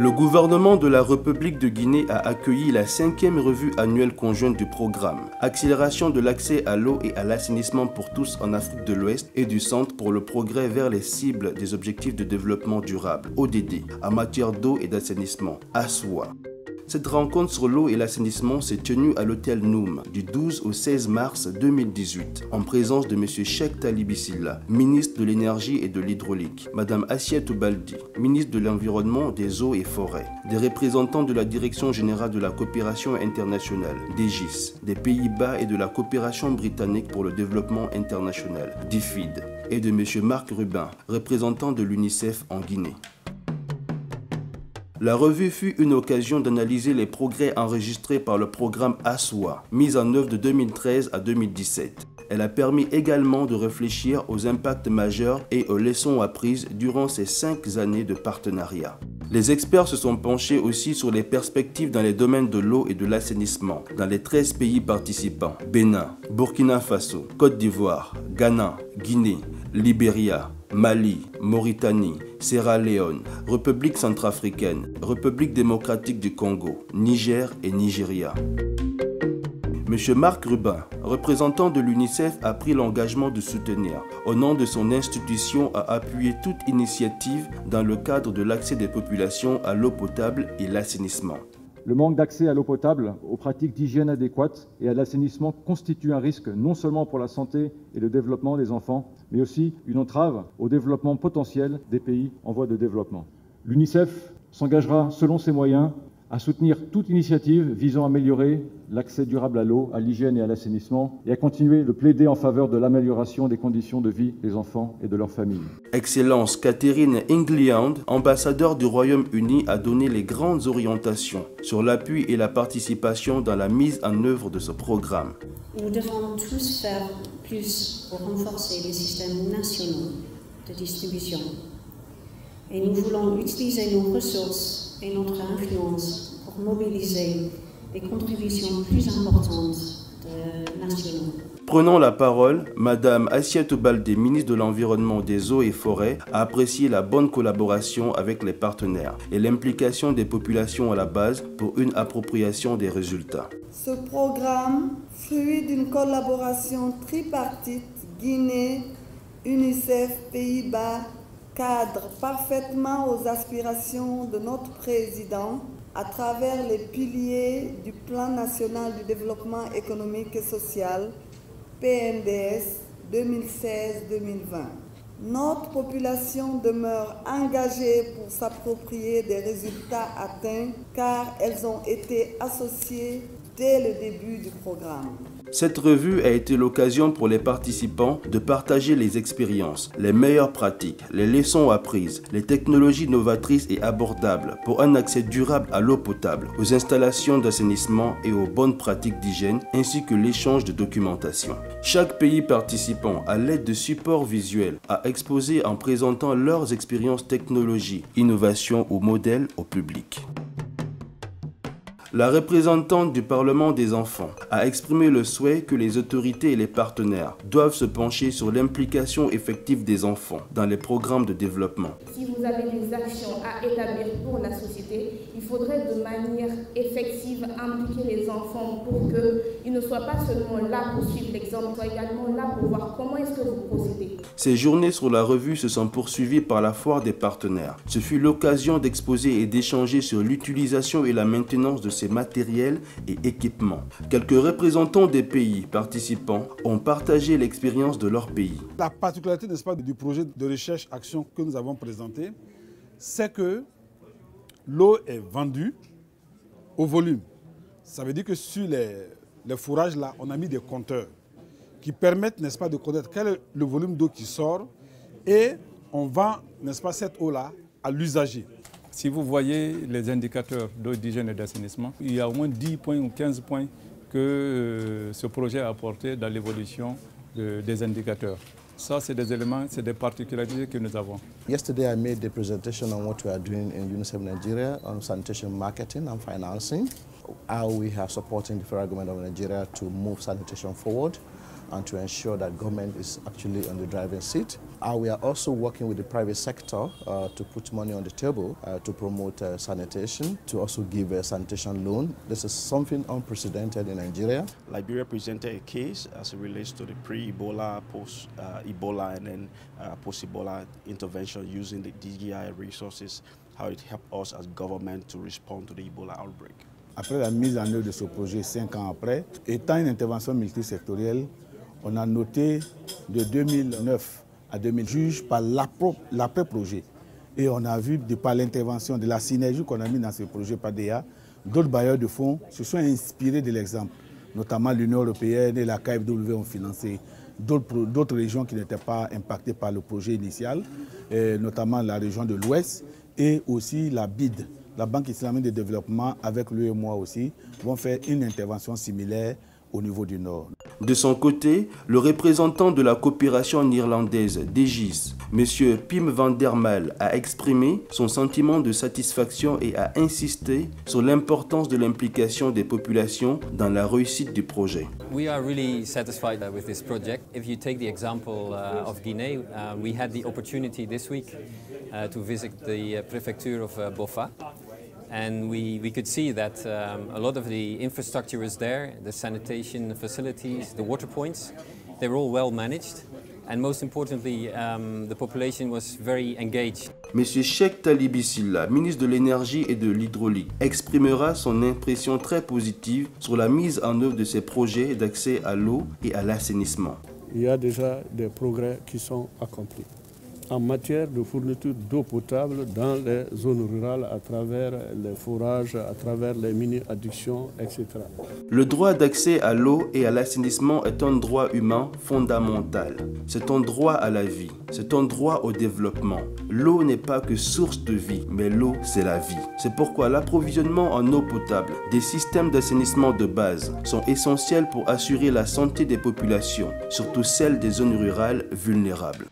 Le gouvernement de la République de Guinée a accueilli la 5e revue annuelle conjointe du programme Accélération de l'accès à l'eau et à l'assainissement pour tous en Afrique de l'Ouest et du Centre pour le progrès vers les cibles des objectifs de développement durable, ODD, en matière d'eau et d'assainissement, ASWA. Cette rencontre sur l'eau et l'assainissement s'est tenue à l'hôtel Noum du 12 au 16 mars 2018 en présence de M. Cheikh Talibou Silla, ministre de l'Énergie et de l'Hydraulique, Mme Assiatou Baldi, ministre de l'Environnement, des Eaux et Forêts, des représentants de la Direction générale de la coopération internationale, DGIS, des Pays-Bas et de la coopération britannique pour le développement international, DFID, et de M. Marc Rubin, représentant de l'UNICEF en Guinée. La revue fut une occasion d'analyser les progrès enregistrés par le programme ASWA, mis en œuvre de 2013 à 2017. Elle a permis également de réfléchir aux impacts majeurs et aux leçons apprises durant ces 5 années de partenariat. Les experts se sont penchés aussi sur les perspectives dans les domaines de l'eau et de l'assainissement dans les 13 pays participants: Bénin, Burkina Faso, Côte d'Ivoire, Ghana, Guinée, Libéria, Mali, Mauritanie, Sierra Leone, République centrafricaine, République démocratique du Congo, Niger et Nigeria. M. Marc Rubin, représentant de l'UNICEF, a pris l'engagement de soutenir, au nom de son institution, à appuyer toute initiative dans le cadre de l'accès des populations à l'eau potable et l'assainissement. Le manque d'accès à l'eau potable, aux pratiques d'hygiène adéquates et à l'assainissement constitue un risque non seulement pour la santé et le développement des enfants, mais aussi une entrave au développement potentiel des pays en voie de développement. L'UNICEF s'engagera, selon ses moyens, à soutenir toute initiative visant à améliorer l'accès durable à l'eau, à l'hygiène et à l'assainissement et à continuer de plaider en faveur de l'amélioration des conditions de vie des enfants et de leurs familles. Excellence Catherine Ingliand, ambassadeur du Royaume-Uni, a donné les grandes orientations sur l'appui et la participation dans la mise en œuvre de ce programme. Nous devons tous faire plus pour renforcer les systèmes nationaux de distribution. Et nous voulons utiliser nos ressources et notre influence pour mobiliser des contributions plus importantes de nationaux. Prenant la parole, Mme Assiatou Baldi, ministre de l'Environnement, des Eaux et Forêts, a apprécié la bonne collaboration avec les partenaires et l'implication des populations à la base pour une appropriation des résultats. Ce programme, fruit d'une collaboration tripartite Guinée, UNICEF, Pays-Bas, cadre parfaitement aux aspirations de notre président à travers les piliers du Plan national du développement économique et social, PNDS 2016-2020. Notre population demeure engagée pour s'approprier des résultats atteints car elles ont été associées dès le début du programme. Cette revue a été l'occasion pour les participants de partager les expériences, les meilleures pratiques, les leçons apprises, les technologies novatrices et abordables pour un accès durable à l'eau potable, aux installations d'assainissement et aux bonnes pratiques d'hygiène, ainsi que l'échange de documentation. Chaque pays participant, à l'aide de supports visuels, a exposé en présentant leurs expériences technologies, innovations ou modèles au public. La représentante du Parlement des enfants a exprimé le souhait que les autorités et les partenaires doivent se pencher sur l'implication effective des enfants dans les programmes de développement. Si vous avez des actions à établir pour la société, il faudrait de manière effective impliquer les enfants pour qu'ils ne soient pas seulement là pour suivre l'exemple, mais également là pour voir comment est-ce que vous procédez. Ces journées sur la revue se sont poursuivies par la foire des partenaires. Ce fut l'occasion d'exposer et d'échanger sur l'utilisation et la maintenance de ces matériels et équipements. Quelques représentants des pays participants ont partagé l'expérience de leur pays. La particularité, n'est-ce pas, du projet de recherche-action que nous avons présenté, c'est que l'eau est vendue au volume. Ça veut dire que sur les fourrages là, on a mis des compteurs qui permettent, n'est-ce pas, de connaître quel est le volume d'eau qui sort et on vend, n'est-ce pas, cette eau-là à l'usager. Si vous voyez les indicateurs d'eau, d'hygiène et d'assainissement, il y a au moins 10 points ou 15 points que ce projet a apporté dans l'évolution des indicateurs. Ça, c'est des éléments, c'est des particularités que nous avons. Yesterday, I made the presentation on what we are doing in UNICEF Nigeria on sanitation marketing and financing, how we are supporting the federal government of Nigeria to move sanitation forward. and to ensure that government is actually on the driving seat. We are also working with the private sector to put money on the table to promote sanitation, to also give a sanitation loan. This is something unprecedented in Nigeria. Liberia presented a case as it relates to the pre-Ebola, post-Ebola, and then post-Ebola intervention using the DGI resources, how it helped us as government to respond to the Ebola outbreak. Après la mise en œuvre de ce projet 5 ans après, étant une intervention multisectorielle, on a noté de 2009 à 2000 juges par l'après-projet. Et on a vu, par l'intervention, de la synergie qu'on a mis dans ce projet PADEA, d'autres bailleurs de fonds se sont inspirés de l'exemple. Notamment l'Union européenne et la KfW ont financé d'autres régions qui n'étaient pas impactées par le projet initial, notamment la région de l'Ouest et aussi la BID. La Banque islamique de développement, avec l'UEMOA aussi, vont faire une intervention similaire au niveau du Nord. De son côté, le représentant de la coopération irlandaise DGIS, M. Pim van der Mal, a exprimé son sentiment de satisfaction et a insisté sur l'importance de l'implication des populations dans la réussite du projet. We are really satisfied with this project. If you take the example of Guinea, we had the opportunity this week to visit the prefecture of Boffa. And we could see that a lot of the infrastructure is there, the sanitation facilities, the water points, they were all well managed. And most importantly, the population was very engaged. M. Cheikh Talibou Silla, ministre de l'Énergie et de l'Hydraulique, exprimera son impression très positive sur la mise en œuvre de ces projets d'accès à l'eau et à l'assainissement. Il y a déjà des progrès qui sont accomplis en matière de fourniture d'eau potable dans les zones rurales à travers les forages, à travers les mini-adductions, etc. Le droit d'accès à l'eau et à l'assainissement est un droit humain fondamental. C'est un droit à la vie, c'est un droit au développement. L'eau n'est pas que source de vie, mais l'eau, c'est la vie. C'est pourquoi l'approvisionnement en eau potable, des systèmes d'assainissement de base sont essentiels pour assurer la santé des populations, surtout celles des zones rurales vulnérables.